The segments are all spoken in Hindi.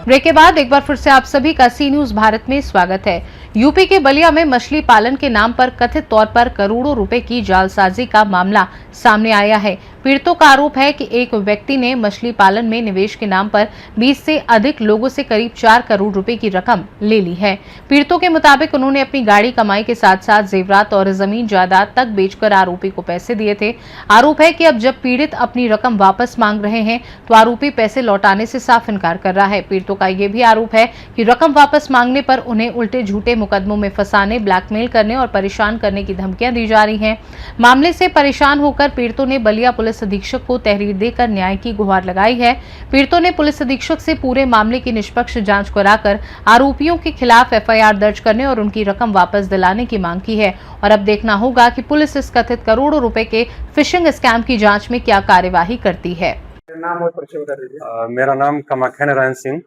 ब्रेक के बाद एक बार फिर से आप सभी का सी न्यूज भारत में स्वागत है। यूपी के बलिया में मछली पालन के नाम पर कथित तौर पर करोड़ों रुपए की जालसाजी का मामला सामने आया है। पीड़ितों का आरोप है कि एक व्यक्ति ने मछली पालन में निवेश के नाम पर 20 से अधिक लोगों से करीब 4 करोड़ रुपए की रकम ले ली है। पीड़ितों के मुताबिक उन्होंने अपनी गाड़ी कमाई के साथ साथ जेवरात और जमीन जायदाद तक बेचकर आरोपी को पैसे दिए थे। आरोप है कि अब जब पीड़ित अपनी रकम वापस मांग रहे हैं तो आरोपी पैसे लौटाने से साफ इनकार कर रहा है। पीड़ितों का यह भी आरोप है कि रकम वापस मांगने पर उन्हें उल्टे झूठे मुकदमों में फंसाने, ब्लैकमेल करने और परेशान करने की धमकियां दी जा रही हैं। मामले से परेशान होकर पीड़ितों ने बलिया पुलिस अधीक्षक को तहरीर देकर न्याय की गुहार लगाई है। पीड़ितों ने पुलिस अधीक्षक से पूरे मामले की निष्पक्ष जांच कराकर आरोपियों के खिलाफ एफआईआर दर्ज करने और उनकी रकम वापस दिलाने की मांग की है। और अब देखना होगा कि पुलिस इस कथित करोड़ों रुपए के फिशिंग स्कैम की जांच में क्या कार्यवाही करती है। नाम और परिचय बता दीजिए। मेरा नाम कामाख्या नारायण सिंह,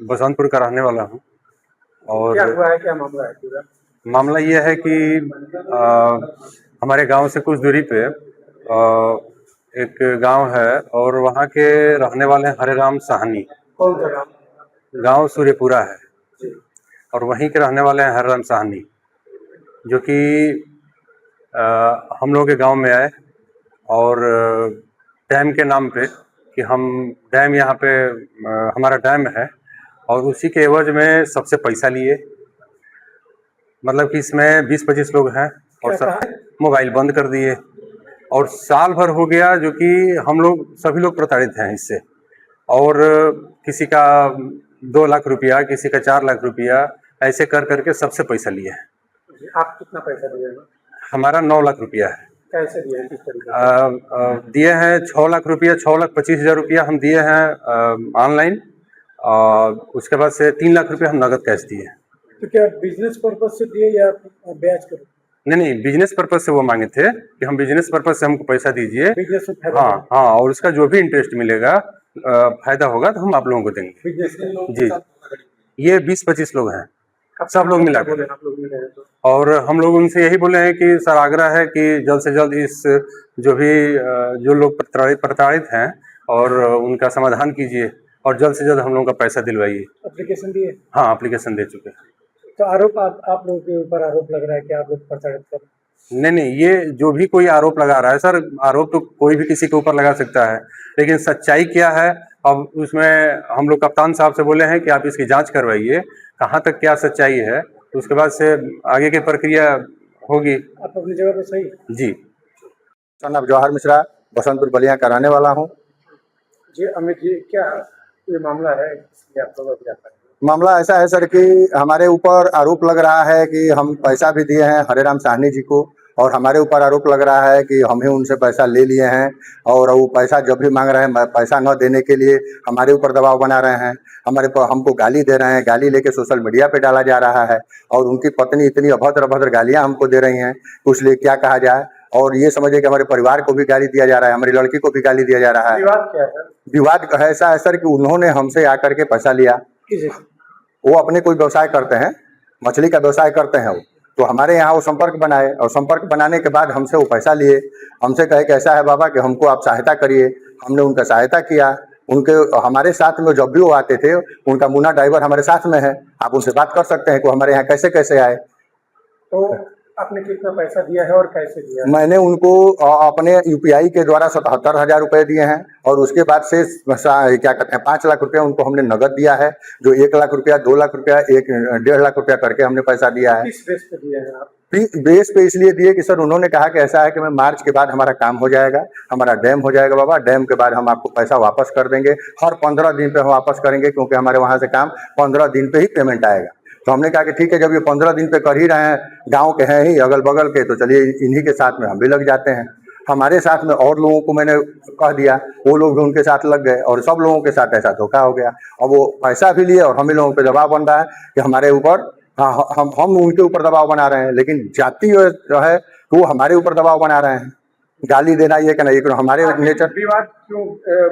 बसंतपुर का रहने वाला हूँ। और क्या हुआ है, क्या मामला है पूरा? मामला ये है कि हमारे गांव से कुछ दूरी पे एक गांव है और वहाँ के रहने वाले हैं हरेराम साहनी। कौन सा गाँव? गांव सूर्यपुरा है और वहीं के रहने वाले हैं हरेराम साहनी, जो कि हम लोग के गांव में आए और डैम के नाम पे कि हम डैम यहाँ पे हमारा डैम है और उसी के एवज में सबसे पैसा लिए। मतलब कि इसमें 20-25 लोग हैं और सब मोबाइल बंद कर दिए और साल भर हो गया, जो कि हम लोग सभी लोग प्रताड़ित हैं इससे। और किसी का 2 लाख रुपया, किसी का 4 लाख रुपया, ऐसे कर करके सबसे पैसा लिए हैं। आप कितना पैसा दिए? हमारा 9 लाख रुपया है। कैसे दिए हैं, किस तरीके? दिए हैं 6 लाख रुपया, 6,25,000 रुपया हम दिए हैं ऑनलाइन। उसके बाद से 3 लाख रुपया हम नगद कैश दिए। तो क्या बिजनेस पर्पज से दिए या ब्याज कर? नहीं, बिजनेस पर्पज से वो मांगे थे कि हम बिजनेस पर्पज से हमको पैसा दीजिए। बिजनेस में हाँ, और उसका जो भी इंटरेस्ट मिलेगा, फायदा होगा तो हम आप लोगों को देंगे। बिजनेस जी, ये 20-25 लोग हैं, सब लोग मिला कर। और हम लोग उनसे यही बोले हैं कि सर, आग्रह है कि जल्द से जल्द इस जो लोग प्रताड़ित हैं और उनका समाधान कीजिए और जल्द से जल्द हम लोगों का पैसा दिलवाइए। एप्लीकेशन दिए? हाँ, एप्लीकेशन दे चुके हैं। तो आरोप आप लोगों के ऊपर आरोप लग रहा है कि आप लोग प्रताड़ित कर? नहीं, ये जो भी कोई आरोप लगा रहा है सर, आरोप तो कोई भी किसी के ऊपर लगा सकता है, लेकिन सच्चाई क्या है अब उसमें हम लोग कप्तान साहब से बोले हैं कि आप इसकी जांच करवाइए, कहाँ तक क्या सच्चाई है, तो उसके बाद से आगे की प्रक्रिया होगी। आप अपनी जगह पर सही? जी। जनाब जवाहर मिश्रा, बसंतपुर बलिया का रहने वाला हूँ। जी अमित जी, क्या ये मामला है, आप लोग क्या करें? मामला ऐसा है सर कि हमारे ऊपर आरोप लग रहा है कि हम पैसा भी दिए हैं हरेराम साहनी जी को, और हमारे ऊपर आरोप लग रहा है कि हम ही उनसे पैसा ले लिए हैं और वो पैसा जब भी मांग रहे हैं पैसा न देने के लिए हमारे ऊपर दबाव बना रहे हैं। हमको गाली दे रहे हैं, गाली लेके सोशल मीडिया पे डाला जा रहा है और उनकी पत्नी इतनी अभद्र गालियां हमको दे रही हैं कि उसलिए क्या कहा जाए। और ये समझिए कि हमारे परिवार को भी गाली दिया जा रहा है, हमारी लड़की को भी गाली दिया जा रहा है। विवाद क्या है? विवाद ऐसा है सर कि उन्होंने हमसे आकर के पैसा लिया। वो अपने कोई व्यवसाय करते हैं, मछली का व्यवसाय करते हैं वो, तो हमारे यहाँ वो संपर्क बनाए और संपर्क बनाने के बाद हमसे वो पैसा लिए। हमसे कहे कि ऐसा है बाबा कि हमको आप सहायता करिए। हमने उनका सहायता किया। उनके हमारे साथ में जब भी वो आते थे, उनका मुन्ना ड्राइवर हमारे साथ में है, आप उनसे बात कर सकते हैं कि हमारे यहाँ कैसे कैसे आए। तो आपने कितना पैसा दिया है और कैसे दिया? मैंने उनको अपने यूपीआई के द्वारा 77,000 रुपये दिए हैं और उसके बाद से क्या कहते हैं 5 लाख रुपया उनको हमने नगद दिया है, जो 1 लाख रुपया, 2 लाख रुपया, 1.5 लाख रुपया करके हमने पैसा दिया है। किस बेस पे दिए हैं आप? बेस पे इसलिए दिए कि सर उन्होंने कहा कि ऐसा है कि मैं मार्च के बाद हमारा काम हो जाएगा, हमारा डैम हो जाएगा बाबा, डैम के बाद हम आपको पैसा वापस कर देंगे, हर 15 दिन पे हम वापस करेंगे, क्योंकि हमारे वहाँ से काम 15 दिन पे ही पेमेंट आएगा। तो हमने कहा कि ठीक है, जब ये 15 दिन पे कर ही रहे हैं, गांव के हैं ही अगल बगल के, तो चलिए इन्हीं के साथ में हम भी लग जाते हैं। हमारे साथ में और लोगों को मैंने कह दिया, वो लोग भी उनके साथ लग गए और सब लोगों के साथ ऐसा धोखा हो गया। अब वो पैसा भी लिए और हम ही लोगों पे दबाव बन रहा है कि हमारे ऊपर, हम उनके ऊपर दबाव बना रहे हैं, लेकिन जाति जो है वो हमारे ऊपर दबाव बना रहे हैं। गाली देना ये कहना, ये हमारे नेचर विवाद क्यों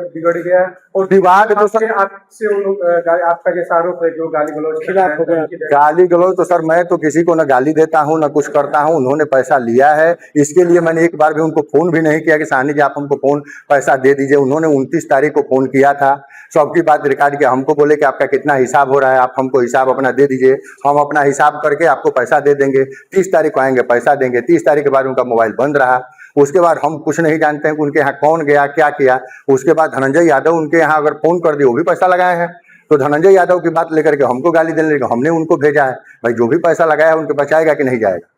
बिगड़ गया? और विवाद तो सर आपसे वो लोग आपका जैसा आरोप है जो गाली गलौज खिलाफ हो गया। गाली गलौज तो सर मैं तो किसी को न गाली देता हूँ न कुछ करता हूँ। उन्होंने पैसा लिया है, इसके लिए मैंने एक बार भी उनको फोन भी नहीं किया कि साहनी जी आप हमको फोन पैसा दे दीजिए। उन्होंने 29 तारीख को फोन किया था, सबकी बात रिकॉर्ड किया, हमको बोले कि आपका कितना हिसाब हो रहा है, आप हमको हिसाब अपना दे दीजिए, हम अपना हिसाब करके आपको पैसा दे देंगे। 30 तारीख को आएंगे, पैसा देंगे। 30 तारीख के बाद उनका मोबाइल बंद रहा। उसके बाद हम कुछ नहीं जानते हैं कि उनके यहाँ कौन गया क्या किया। उसके बाद धनंजय यादव उनके यहाँ अगर फोन कर दिए, वो भी पैसा लगाए हैं, तो धनंजय यादव की बात लेकर के हमको गाली देने लगे। हमने उनको भेजा है, भाई जो भी पैसा लगाया उनके पास जाएगा कि नहीं जाएगा।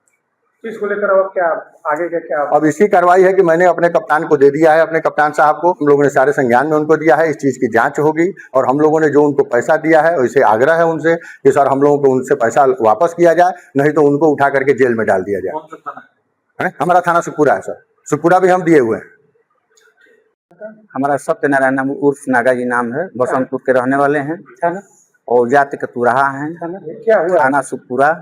इसको लेकर अब क्या आगे क्या? अब इसकी कार्रवाई है कि मैंने अपने कप्तान को दे दिया है, अपने कप्तान साहब को हम लोगों ने सारे संज्ञान में उनको दिया है। इस चीज़ की जांच होगी और हम लोगों ने जो उनको पैसा दिया है वैसे आग्रह है उनसे कि सर हम लोगों को उनसे पैसा वापस किया जाए, नहीं तो उनको उठा करके जेल में डाल दिया जाए। हमारा थाना सुखपुरा है सर, सुखपुरा भी हम दिए हुए हैं। हमारा सत्यनारायण नाम उर्फ नागा जी नाम है, बसंतपुर के रहने वाले हैं और जाति कतुराहा हैं। क्या हुआ? थाना सुखपुरा।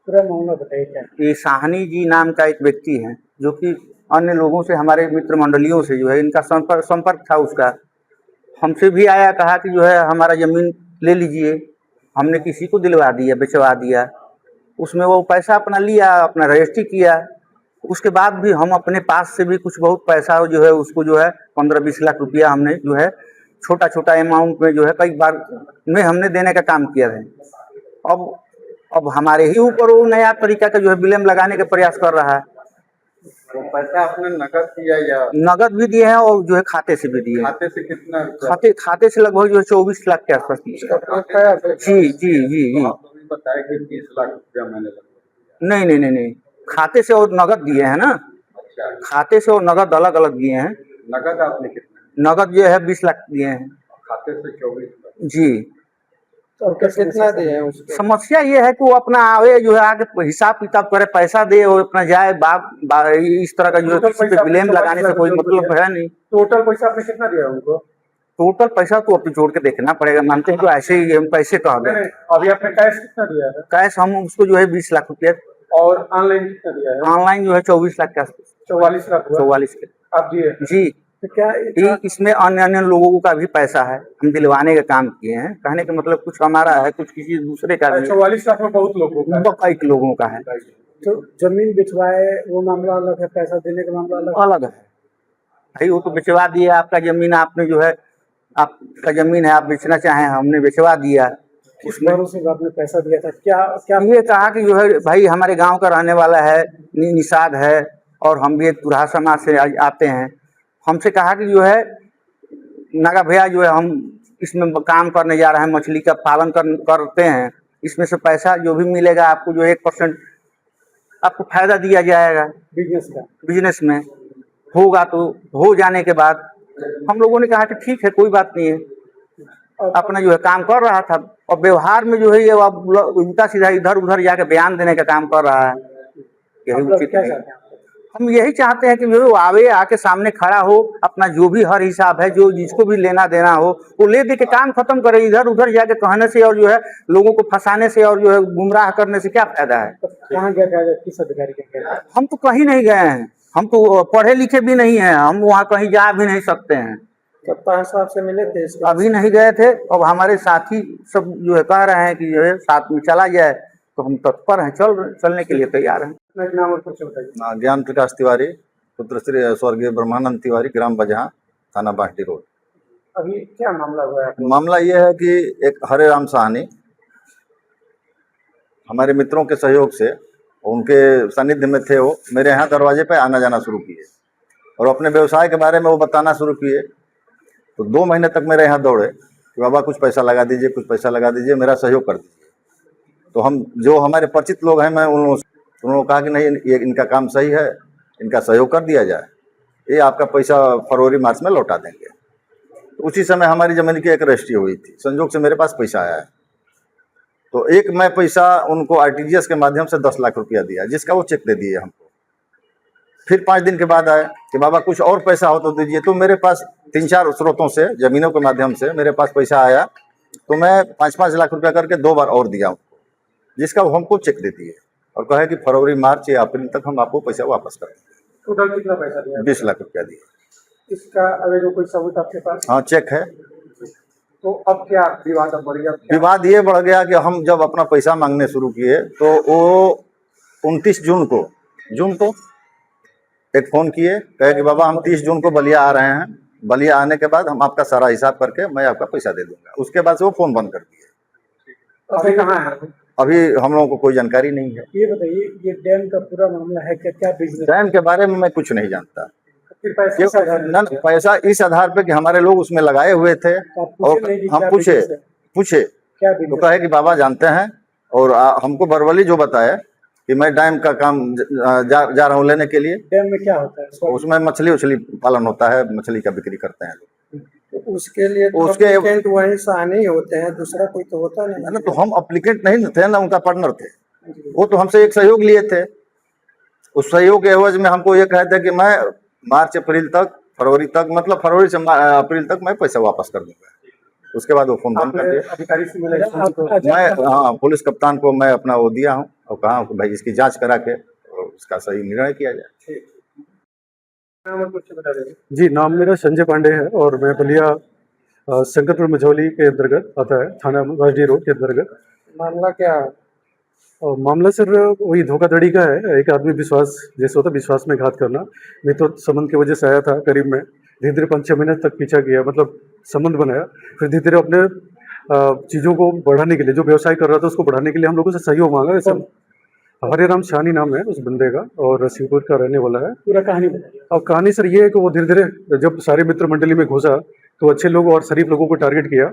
पूरा मामला बताइए क्या? ये साहनी जी नाम का एक व्यक्ति है जो कि अन्य लोगों से, हमारे मित्र मंडलियों से जो है इनका संपर्क था उसका। हमसे भी आया, कहा कि जो है हमारा ज़मीन ले लीजिए। हमने किसी को दिलवा दिया, बेचवा दिया। उसमें वो पैसा अपना लिया, अपना रजिस्ट्री किया। उसके बाद भी हम अपने पास से भी कुछ बहुत पैसा जो है उसको जो है 15-20 लाख रुपया हमने जो है छोटा छोटा अमाउंट में जो है कई बार में हमने देने का काम किया है। अब हमारे ही ऊपर वो नया तरीका का जो है विलम्ब लगाने का प्रयास कर रहा है। वो पैसा आपने नकद दिया या नगद भी दिए हैं और जो है खाते से भी दिए। खाते से कितना? खाते से लगभग जो है 24 लाख के आसपास दिए। जी। आप तो भी बताया कि 30 लाख रुपया मैंने नहीं, खाते से और नगद दिए हैं ना। अच्छा, खाते से और नगद अलग अलग दिए हैं। नकद आपने कितना? नगद जो है 20 लाख दिए हैं। खाते से 24 लाख। जी। तो कितना दिए हैं उसको? समस्या ये है कि वो अपना आवे जो है आगे हिसाब किताब करे, पैसा दे और अपना जाए। इस तरह का जो है किसी पे विलम्ब लगाने से कोई मतलब है नहीं। टोटल पैसा आपने कितना दिया उनको? टोटल पैसा तो अपने जोड़ के देखना पड़ेगा। मानते हैं तो ऐसे ही हम पैसे कह दें। अभी आपने कैश कितना दिया है? कैश हम उसको जो है 20 लाख रुपया, और ऑनलाइन कितना दिया है? ऑनलाइन जो है 24 लाख के आसपास। 44 लाख हुआ? 44 के आप दिए? जी। तो क्या इसमें अन्य लोगों का भी पैसा है, हम दिलवाने का काम किए हैं। कहने का मतलब कुछ हमारा है, कुछ किसी दूसरे का भी। 44 लाख में बहुत लोगों का है। कई लोगों का है। तो जमीन बिचवाए वो मामला अलग है, पैसा देने का मामला अलग है। भाई वो तो बेचवा दिया आपका जमीन, आपने जो है आपका जमीन है, आप बेचना चाहें, हमने बेचवा दिया। उसमें से आपने पैसा दिया था क्या? ये कहा कि जो है भाई हमारे गांव का रहने वाला है, निषाद है और हम भी एक तुरहा समाज से आते हैं। हमसे कहा कि जो है नागा भैया जो है हम इसमें काम करने जा रहे हैं, मछली का पालन करते हैं, इसमें से पैसा जो भी मिलेगा आपको जो 1% आपको फायदा दिया जाएगा बिजनेस में। होगा तो हो जाने के बाद हम लोगों ने कहा कि ठीक है, कोई बात नहीं है। अपना जो है काम कर रहा था और व्यवहार में जो है ये अब उल्टा सीधा इधर उधर जाके बयान देने का काम कर रहा है। यही उचित नहीं। हम यही चाहते हैं कि जो आवे, आके सामने खड़ा हो, अपना जो भी हर हिसाब है, जो जिसको भी लेना देना हो वो ले दे के काम खत्म करे। इधर उधर जाके कहने से और जो है लोगों को फंसाने से और जो है गुमराह करने से क्या फायदा है? कहाँ गया? किस अधिकारी के गए? हम तो कहीं नहीं गए हैं, हम तो पढ़े लिखे भी नहीं हैं, हम वहाँ कहीं जा भी नहीं सकते हैं। कप्तान साहब से मिले थे? अभी नहीं गए थे। अब हमारे साथी सब जो है कह रहे हैं कि जो है साथ में चला जाए, तो हम तत्पर हैं, चलने के लिए तैयार हैं। नाम और कुछ बताइए। ज्ञान प्रकाश तिवारी, पुत्र श्री स्वर्गीय ब्रह्मानंद तिवारी, ग्राम बजहा, थाना बांटी रोड। अभी क्या मामला हुआ है? मामला यह है कि एक हरे राम साहनी हमारे मित्रों के सहयोग से, उनके सानिध्य में थे, वो मेरे यहाँ दरवाजे पे आना जाना शुरू किए और अपने व्यवसाय के बारे में वो बताना शुरू किए। तो 2 महीने तक मेरे यहाँ दौड़े कि बाबा कुछ पैसा लगा दीजिए, कुछ पैसा लगा दीजिए, मेरा सहयोग कर दीजिए। तो हम जो हमारे परिचित लोग हैं, मैं उन्होंने कहा कि नहीं, ये इनका काम सही है, इनका सहयोग कर दिया जाए, ये आपका पैसा फरवरी मार्च में लौटा देंगे। तो उसी समय हमारी ज़मीन की एक रजिस्ट्री हुई थी, संजोग से मेरे पास पैसा आया है। तो एक मैं पैसा उनको RTGS के माध्यम से 10 लाख रुपया दिया, जिसका वो चेक दे दिए हमको। फिर 5 दिन के बाद आए कि बाबा कुछ और पैसा हो तो दीजिए। तो मेरे पास 3-4 स्रोतों से, ज़मीनों के माध्यम से मेरे पास पैसा आया, तो मैं 5-5 लाख रुपया करके 2 बार और दिया उनको, जिसका वो हमको चेक दे दिए और कहे कि फरवरी मार्च या अप्रैल तक हम आपको पैसा वापस कर देंगे। टोटल कितना पैसा दिया? 20 लाख रुपया दिए। इसका अगर कोई सबूत आपके पास? हाँ, चेक है। तो अब क्या विवाद अब बढ़ गया? विवाद ये बढ़ गया कि हम जब अपना पैसा मांगने शुरू किए तो वो 29 जून को एक फोन किए, कहे कि बाबा हम 30 जून को बलिया आ रहे हैं, बलिया आने के बाद हम आपका सारा हिसाब करके मैं आपका पैसा दे दूंगा। उसके बाद से वो फोन बंद कर दिए। अभी कहाँ है? अभी हम लोगों को कोई जानकारी नहीं है। ये बताइए, ये डैम का पूरा मामला है क्या बिजनेस? डैम के बारे में मैं कुछ नहीं जानता। फिर पैसा किस आधार ना पे? पैसा इस आधार पे कि हमारे लोग उसमें लगाए हुए थे तो आप पूछे और नहीं कि हम क्या पूछे business है? क्या तो बिजनेस? कहे कि बाबा जानते हैं और हमको वर्बली जो बताया कि मैं डैम का काम जा रहा हूँ लेने के लिए। डैम में क्या होता है? उसमें मछली उछली पालन होता है, मछली का बिक्री करते हैं लोग। तो उसके लिए तो उसके- applicant वहीं साने ही होते हैं, दूसरा कोई तो होता नहीं। है ना, तो हम अप्लीकेंट नहीं थे ना, उनका पार्टनर थे। वो तो हमसे एक सहयोग लिए थे। उस सहयोग के एवज में हमको ये कहे थे कि मैं मार्च अप्रैल तक, फरवरी तक, मतलब फरवरी से अप्रैल तक मैं पैसा वापस कर दूंगा। उसके बाद वो फोन बंद कर आपने दिया। अधिकारी से मिला? मैं हाँ, पुलिस कप्तान को मैं अपना वो दिया हूँ और कहा हूँ कि भाई इसकी जांच करा के और उसका सही निर्णय किया जाए। कुछ बता देंगे? जी, नाम मेरा संजय पांडे है और मैं बलिया शंकरपुर मझौली के अंतर्गत आता है, थाना वाजडी रोड के अंतर्गत। मामला क्या है? और मामला सर वही धोखाधड़ी का है। एक आदमी विश्वास जैसे होता है, विश्वास में घात करना। मैं तो संबंध की वजह से आया था करीब में, धीरे धीरे 5-6 महीने तक पीछा किया, मतलब संबंध बनाया। फिर धीरे धीरे अपने चीज़ों को बढ़ाने के लिए, जो व्यवसाय कर रहा था उसको बढ़ाने के लिए हम लोगों से सहयोग मांगा। ऐसा हरे राम शानी नाम है उस बंदे का और रसीपुर का रहने वाला है। पूरा कहानी बताइए। अब कहानी सर ये है कि वो धीरे धीरे जब सारे मित्र मंडली में घुसा तो अच्छे लोग और शरीफ लोगों को टारगेट किया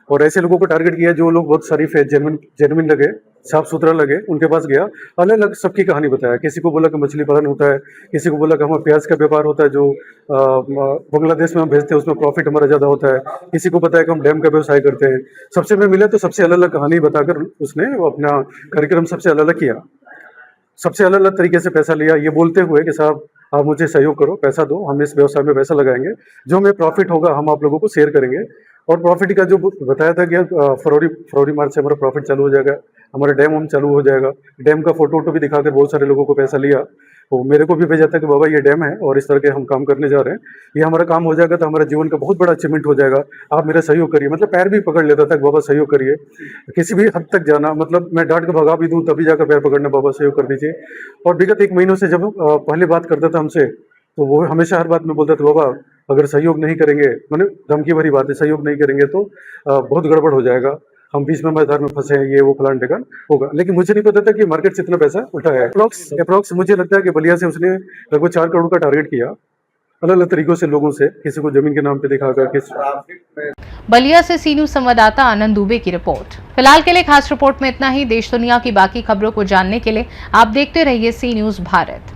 और ऐसे लोगों को टारगेट किया जो लोग बहुत शरीफ है, जेन्युइन लगे, साफ सुथरा लगे, उनके पास गया। अलग अलग सबकी कहानी बताया। किसी को बोला कि मछली पालन होता है, किसी को बोला कि हमारा प्याज का व्यापार होता है जो बांग्लादेश में हम भेजते हैं, उसमें प्रॉफिट हमारा ज़्यादा होता है। किसी को बताया कि हम डैम का व्यवसाय करते हैं। सबसे मैं मिला तो सबसे अलग अलग कहानी बताकर उसने अपना कार्यक्रम सबसे अलग अलग किया, सबसे अलग अलग तरीके से पैसा लिया, ये बोलते हुए कि साहब आप मुझे सहयोग करो, पैसा दो, हम इस व्यवसाय में पैसा लगाएंगे, जो हमें प्रॉफिट होगा हम आप लोगों को शेयर करेंगे। और प्रॉफिट का जो बताया था कि फरवरी मार्च से हमारा प्रॉफिट चालू हो जाएगा, हमारा डैम चालू हो जाएगा। डैम का फोटो भी दिखाकर बहुत सारे लोगों को पैसा लिया। तो मेरे को भी भेजा था कि बाबा ये डैम है और इस तरह के हम काम करने जा रहे हैं, ये हमारा काम हो जाएगा तो हमारा जीवन का बहुत बड़ा अचीवमेंट हो जाएगा, आप मेरा सहयोग करिए। मतलब पैर भी पकड़ लेता था कि बाबा सहयोग करिए, किसी भी हद तक जाना, मतलब मैं डांट के भगा भी दूं तभी जाकर पैर पकड़ना, बाबा सहयोग कर दीजिए। और विगत 1 महीनों से जब पहले बात करता था हमसे तो वो हमेशा हर बात में बोलता था बाबा अगर सहयोग नहीं करेंगे, मैंने धमकी भरी बात है, सहयोग नहीं करेंगे तो बहुत गड़बड़ हो जाएगा, हम बीच में बाजार में फंसे हैं, ये वो फलान ढिकान होगा। लेकिन मुझे नहीं पता था कि मार्केट से इतना पैसा उठाया है। अप्रॉक्स मुझे लगता है कि बलिया से उसने लगभग 4 करोड़ का टारगेट किया, अलग अलग तरीकों से लोगों से, किसी को जमीन के नाम पे दिखाकर, किसी बलिया से सी न्यूज संवाददाता आनंद दुबे की रिपोर्ट। फिलहाल के लिए खास रिपोर्ट में इतना ही। देश दुनिया की बाकी खबरों को जानने के लिए आप देखते रहिए सी न्यूज भारत।